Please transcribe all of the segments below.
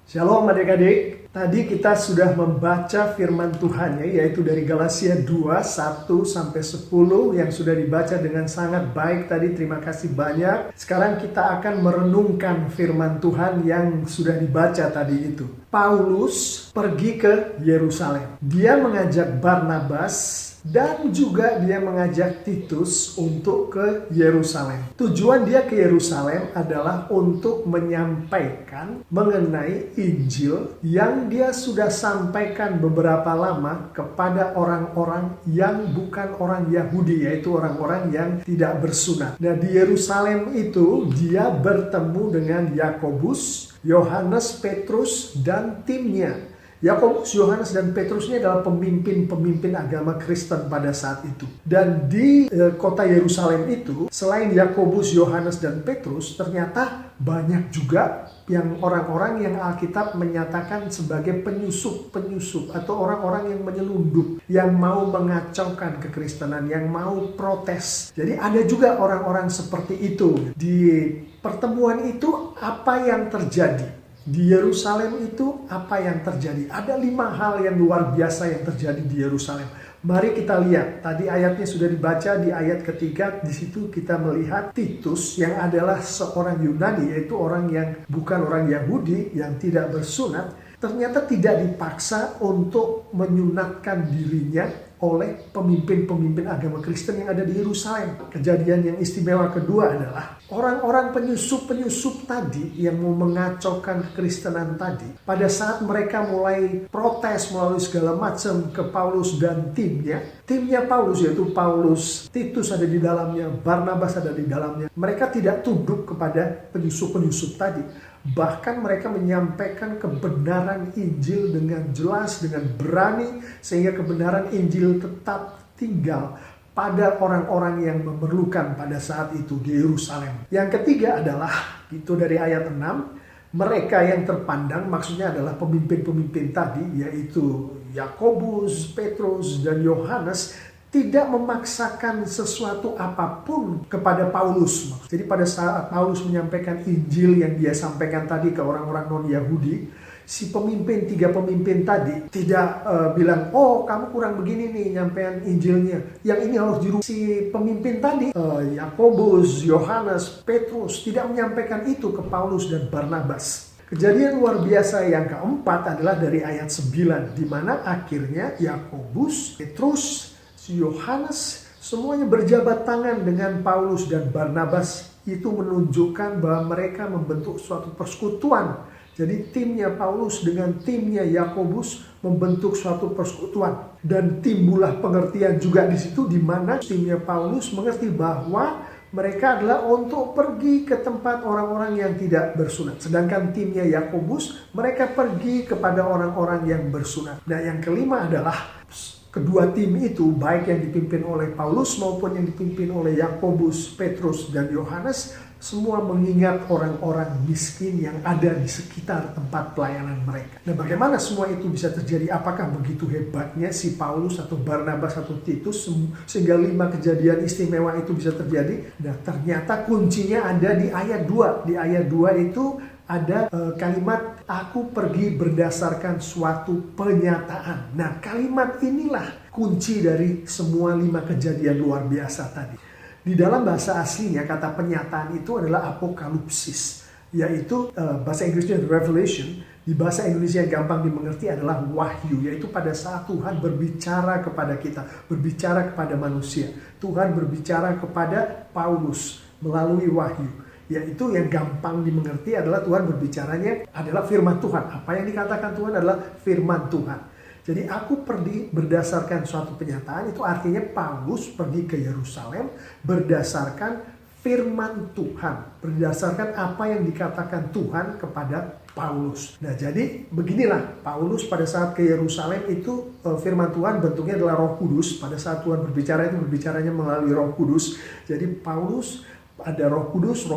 Shalom adik-adik, tadi kita sudah membaca firman Tuhan yaitu dari Galatia 2, 1-10 yang sudah dibaca dengan sangat baik tadi, terima kasih banyak. Sekarang kita akan merenungkan firman Tuhan yang sudah dibaca tadi itu. Paulus pergi ke Yerusalem, dia mengajak Barnabas dan juga dia mengajak Titus untuk ke Yerusalem. Tujuan dia ke Yerusalem adalah untuk menyampaikan mengenai Injil yang dia sudah sampaikan beberapa lama kepada orang-orang yang bukan orang Yahudi, yaitu orang-orang yang tidak bersunat. Nah, di Yerusalem itu dia bertemu dengan Yakobus, Yohanes, Petrus, dan timnya. Yakobus, Yohanes, dan Petrus ini adalah pemimpin-pemimpin agama Kristen pada saat itu. Dan di kota Yerusalem itu, selain Yakobus, Yohanes, dan Petrus, ternyata banyak juga yang orang-orang yang Alkitab menyatakan sebagai penyusup atau orang-orang yang menyelundup, yang mau mengacaukan kekristenan, yang mau protes. Jadi ada juga orang-orang seperti itu. Di pertemuan itu apa yang terjadi? Di Yerusalem itu apa yang terjadi? Ada 5 hal yang luar biasa yang terjadi di Yerusalem. Mari kita lihat. Tadi ayatnya sudah dibaca di ayat ketiga. Di situ kita melihat Titus yang adalah seorang Yunani, yaitu orang yang bukan orang Yahudi, yang tidak bersunat, ternyata tidak dipaksa untuk menyunatkan dirinya oleh pemimpin-pemimpin agama Kristen yang ada di Yerusalem. Kejadian yang istimewa kedua adalah orang-orang penyusup tadi yang mau mengacaukan kekristenan tadi, pada saat mereka mulai protes melalui segala macam ke Paulus dan timnya Paulus, yaitu Paulus, Titus ada di dalamnya, Barnabas ada di dalamnya, mereka tidak tunduk kepada penyusup tadi. Bahkan mereka menyampaikan kebenaran Injil dengan jelas, dengan berani, sehingga kebenaran Injil tetap tinggal pada orang-orang yang memerlukan pada saat itu di Yerusalem. Yang ketiga adalah, itu dari ayat 6, mereka yang terpandang maksudnya adalah pemimpin-pemimpin tadi, yaitu Yakobus, Petrus, dan Yohanes, tidak memaksakan sesuatu apapun kepada Paulus. Jadi pada saat Paulus menyampaikan Injil yang dia sampaikan tadi ke orang-orang non-Yahudi, si tiga pemimpin tadi tidak bilang, oh kamu kurang begini nih nyampaikan Injilnya, yang ini harus dirubah. Si pemimpin tadi, Yakobus, Yohanes, Petrus, tidak menyampaikan itu ke Paulus dan Barnabas. Kejadian luar biasa yang keempat adalah dari ayat 9, di mana akhirnya Yakobus, Petrus, Yohanes semuanya berjabat tangan dengan Paulus dan Barnabas. Itu menunjukkan bahwa mereka membentuk suatu persekutuan. Jadi timnya Paulus dengan timnya Yakobus membentuk suatu persekutuan, dan timbullah pengertian juga di situ, di mana timnya Paulus mengerti bahwa mereka adalah untuk pergi ke tempat orang-orang yang tidak bersunat. Sedangkan timnya Yakobus, mereka pergi kepada orang-orang yang bersunat. Nah, yang kelima adalah kedua tim itu, baik yang dipimpin oleh Paulus maupun yang dipimpin oleh Yakobus, Petrus, dan Yohanes, semua mengingat orang-orang miskin yang ada di sekitar tempat pelayanan mereka. Nah, bagaimana semua itu bisa terjadi? Apakah begitu hebatnya si Paulus atau Barnabas atau Titus sehingga 5 kejadian istimewa itu bisa terjadi? Nah, ternyata kuncinya ada di ayat 2. Di ayat 2 itu ada kalimat, aku pergi berdasarkan suatu penyataan. Nah, kalimat inilah kunci dari semua 5 kejadian luar biasa tadi. Di dalam bahasa aslinya kata penyataan itu adalah apokalipsis, yaitu bahasa Inggrisnya revelation. Di bahasa Indonesia yang gampang dimengerti adalah wahyu, yaitu pada saat Tuhan berbicara kepada kita, berbicara kepada manusia. Tuhan berbicara kepada Paulus melalui wahyu. Yaitu yang gampang dimengerti adalah Tuhan berbicaranya adalah firman Tuhan. Apa yang dikatakan Tuhan adalah firman Tuhan. Jadi aku pergi berdasarkan suatu penyataan, itu artinya Paulus pergi ke Yerusalem berdasarkan firman Tuhan. Berdasarkan apa yang dikatakan Tuhan kepada Paulus. Nah, jadi beginilah Paulus pada saat ke Yerusalem itu, firman Tuhan bentuknya adalah Roh Kudus. Pada saat Tuhan berbicara itu berbicaranya melalui Roh Kudus. Jadi Paulus ada Roh Kudus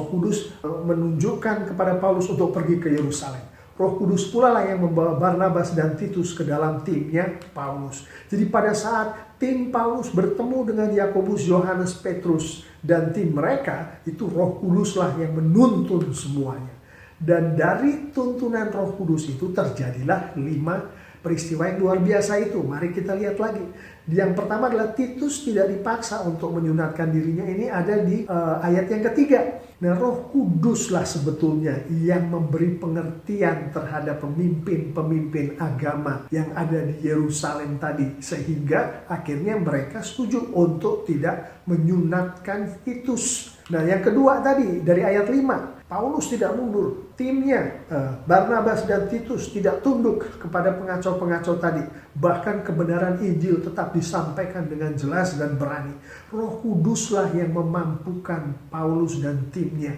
menunjukkan kepada Paulus untuk pergi ke Yerusalem. Roh Kudus pula lah yang membawa Barnabas dan Titus ke dalam timnya Paulus. Jadi pada saat tim Paulus bertemu dengan Yakobus, Yohanes, Petrus, dan tim mereka, itu Roh Kudus lah yang menuntun semuanya. Dan dari tuntunan Roh Kudus itu terjadilah 5 peristiwa yang luar biasa itu. Mari kita lihat lagi. Yang pertama adalah Titus tidak dipaksa untuk menyunatkan dirinya. Ini ada di ayat yang ketiga. Nah, Roh Kuduslah sebetulnya yang memberi pengertian terhadap pemimpin-pemimpin agama yang ada di Yerusalem tadi. Sehingga akhirnya mereka setuju untuk tidak menyunatkan Titus. Nah, yang kedua tadi dari ayat 5. Paulus tidak mundur, timnya Barnabas dan Titus tidak tunduk kepada pengacau-pengacau tadi. Bahkan kebenaran Injil tetap disampaikan dengan jelas dan berani. Roh Kuduslah yang memampukan Paulus dan timnya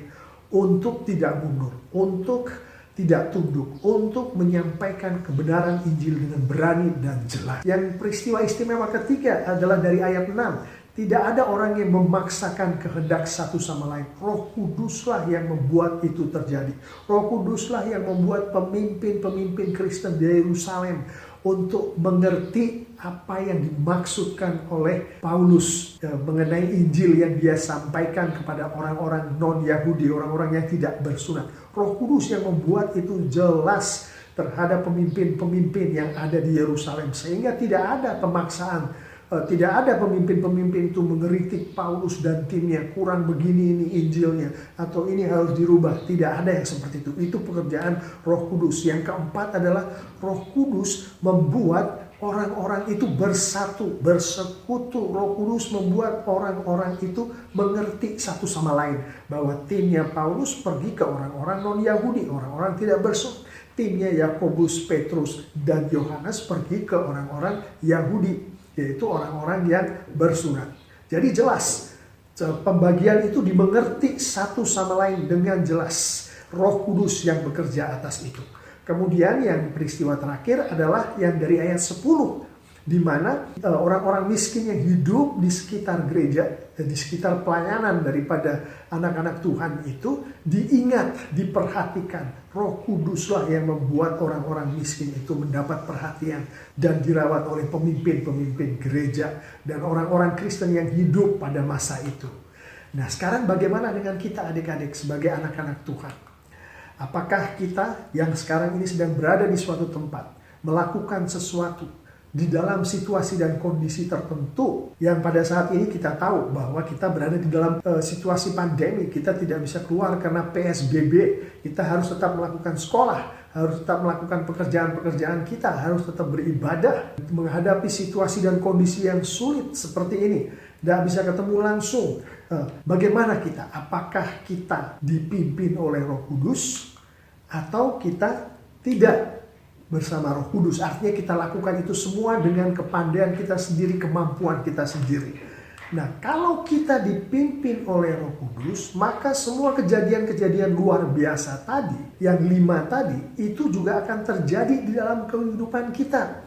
untuk tidak mundur, untuk tidak tunduk, untuk menyampaikan kebenaran Injil dengan berani dan jelas. Yang peristiwa istimewa ketiga adalah dari ayat 6. Tidak ada orang yang memaksakan kehendak satu sama lain. Roh Kuduslah yang membuat itu terjadi. Roh Kuduslah yang membuat pemimpin-pemimpin Kristen di Yerusalem untuk mengerti apa yang dimaksudkan oleh Paulus mengenai Injil yang dia sampaikan kepada orang-orang non-Yahudi, orang-orang yang tidak bersunat. Roh Kudus yang membuat itu jelas terhadap pemimpin-pemimpin yang ada di Yerusalem, sehingga tidak ada pemaksaan. Tidak ada pemimpin-pemimpin itu mengeritik Paulus dan timnya, kurang begini ini Injilnya, atau ini harus dirubah. Tidak ada yang seperti itu. Itu pekerjaan Roh Kudus. Yang keempat adalah Roh Kudus membuat orang-orang itu bersatu, bersekutu. Roh Kudus membuat orang-orang itu mengerti satu sama lain. Bahwa timnya Paulus pergi ke orang-orang non-Yahudi, orang-orang tidak bersunat. Timnya Yakobus, Petrus, dan Yohanes pergi ke orang-orang Yahudi, yaitu orang-orang yang bersunat. Jadi jelas, pembagian itu dimengerti satu sama lain dengan jelas. Roh Kudus yang bekerja atas itu. Kemudian yang peristiwa terakhir adalah yang dari ayat 10. Di mana orang-orang miskin yang hidup di sekitar gereja, di sekitar pelayanan daripada anak-anak Tuhan itu diingat, diperhatikan. Roh Kuduslah yang membuat orang-orang miskin itu mendapat perhatian dan dirawat oleh pemimpin-pemimpin gereja dan orang-orang Kristen yang hidup pada masa itu. Nah, sekarang bagaimana dengan kita adik-adik sebagai anak-anak Tuhan? Apakah kita yang sekarang ini sedang berada di suatu tempat melakukan sesuatu di dalam situasi dan kondisi tertentu yang pada saat ini kita tahu bahwa kita berada di dalam situasi pandemi, kita tidak bisa keluar karena PSBB, kita harus tetap melakukan sekolah, harus tetap melakukan pekerjaan-pekerjaan kita, harus tetap beribadah, menghadapi situasi dan kondisi yang sulit seperti ini, tidak bisa ketemu langsung. Bagaimana kita? Apakah kita dipimpin oleh Roh Kudus atau kita tidak bersama Roh Kudus? Artinya kita lakukan itu semua dengan kepandaian kita sendiri, kemampuan kita sendiri. Nah, kalau kita dipimpin oleh Roh Kudus, maka semua kejadian-kejadian luar biasa tadi, yang 5 tadi, itu juga akan terjadi di dalam kehidupan kita.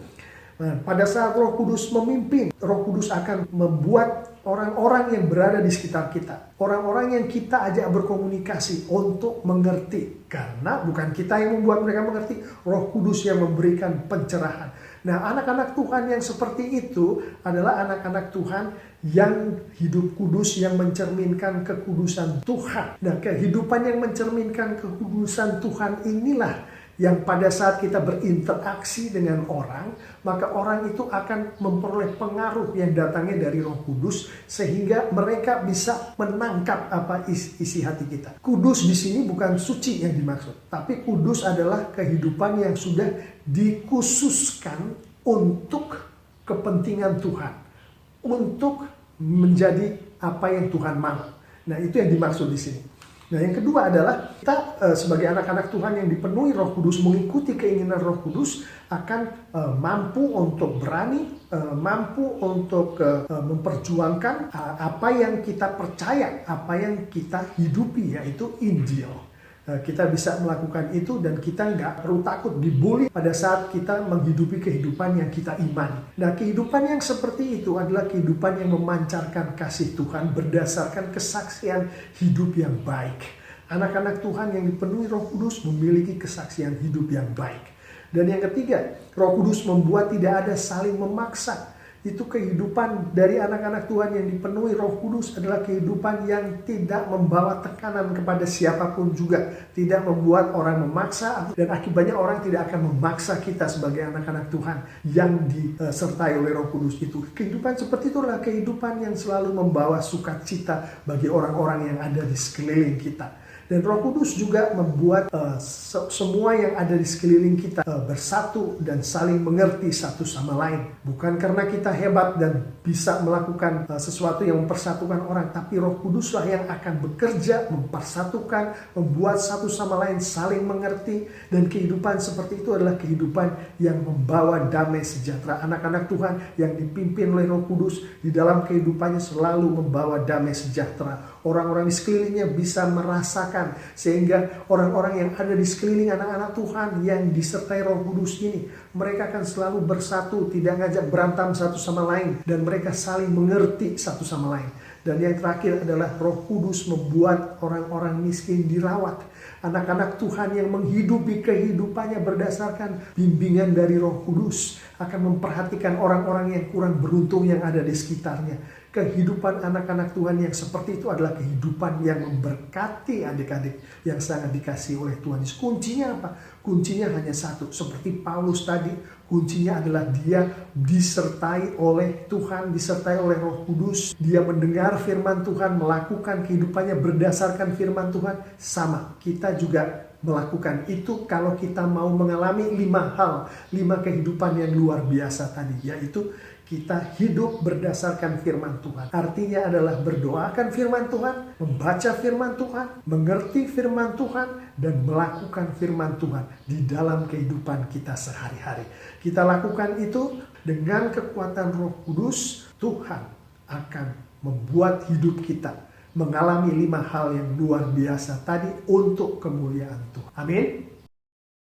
Nah, pada saat Roh Kudus memimpin, Roh Kudus akan membuat orang-orang yang berada di sekitar kita, orang-orang yang kita ajak berkomunikasi untuk mengerti. Karena bukan kita yang membuat mereka mengerti, Roh Kudus yang memberikan pencerahan. Nah, anak-anak Tuhan yang seperti itu adalah anak-anak Tuhan yang hidup kudus, yang mencerminkan kekudusan Tuhan. Nah, kehidupan yang mencerminkan kekudusan Tuhan inilah yang pada saat kita berinteraksi dengan orang, maka orang itu akan memperoleh pengaruh yang datangnya dari Roh Kudus, sehingga mereka bisa menangkap apa isi hati kita. Kudus di sini bukan suci yang dimaksud, tapi kudus adalah kehidupan yang sudah dikhususkan untuk kepentingan Tuhan, untuk menjadi apa yang Tuhan mau. Nah, itu yang dimaksud di sini. Nah, yang kedua adalah kita sebagai anak-anak Tuhan yang dipenuhi Roh Kudus, mengikuti keinginan Roh Kudus, akan mampu untuk berani, mampu untuk memperjuangkan apa yang kita percaya, apa yang kita hidupi, yaitu Injil. Kita bisa melakukan itu dan kita nggak perlu takut dibully pada saat kita menghidupi kehidupan yang kita imani. Nah, kehidupan yang seperti itu adalah kehidupan yang memancarkan kasih Tuhan berdasarkan kesaksian hidup yang baik. Anak-anak Tuhan yang dipenuhi Roh Kudus memiliki kesaksian hidup yang baik. Dan yang ketiga, Roh Kudus membuat tidak ada saling memaksa. Itu kehidupan dari anak-anak Tuhan yang dipenuhi Roh Kudus adalah kehidupan yang tidak membawa tekanan kepada siapapun juga. Tidak membuat orang memaksa, dan akibatnya orang tidak akan memaksa kita sebagai anak-anak Tuhan yang disertai oleh Roh Kudus itu. Kehidupan seperti itulah kehidupan yang selalu membawa sukacita bagi orang-orang yang ada di sekeliling kita. Dan Roh Kudus juga membuat semua yang ada di sekeliling kita bersatu dan saling mengerti satu sama lain. Bukan karena kita hebat dan bisa melakukan sesuatu yang mempersatukan orang, tapi Roh Kuduslah yang akan bekerja, mempersatukan, membuat satu sama lain saling mengerti. Dan kehidupan seperti itu adalah kehidupan yang membawa damai sejahtera. Anak-anak Tuhan yang dipimpin oleh Roh Kudus di dalam kehidupannya selalu membawa damai sejahtera. Orang-orang di sekelilingnya bisa merasakan, sehingga orang-orang yang ada di sekeliling anak-anak Tuhan yang disertai Roh Kudus ini, mereka akan selalu bersatu, tidak ngajak berantem satu sama lain, dan mereka saling mengerti satu sama lain. Dan yang terakhir adalah Roh Kudus membuat orang-orang miskin dirawat. Anak-anak Tuhan yang menghidupi kehidupannya berdasarkan bimbingan dari Roh Kudus akan memperhatikan orang-orang yang kurang beruntung yang ada di sekitarnya. Kehidupan anak-anak Tuhan yang seperti itu adalah kehidupan yang memberkati adik-adik yang sangat dikasihi oleh Tuhan. Kuncinya apa? Kuncinya hanya satu. Seperti Paulus tadi, kuncinya adalah dia disertai oleh Tuhan, disertai oleh Roh Kudus. Dia mendengar firman Tuhan, melakukan kehidupannya berdasarkan firman Tuhan. Sama, kita juga melakukan itu kalau kita mau mengalami 5 hal, 5 kehidupan yang luar biasa tadi, yaitu kita hidup berdasarkan firman Tuhan. Artinya adalah berdoakan firman Tuhan, membaca firman Tuhan, mengerti firman Tuhan, dan melakukan firman Tuhan di dalam kehidupan kita sehari-hari. Kita lakukan itu dengan kekuatan Roh Kudus. Tuhan akan membuat hidup kita mengalami 5 hal yang luar biasa tadi untuk kemuliaan Tuhan. Amin.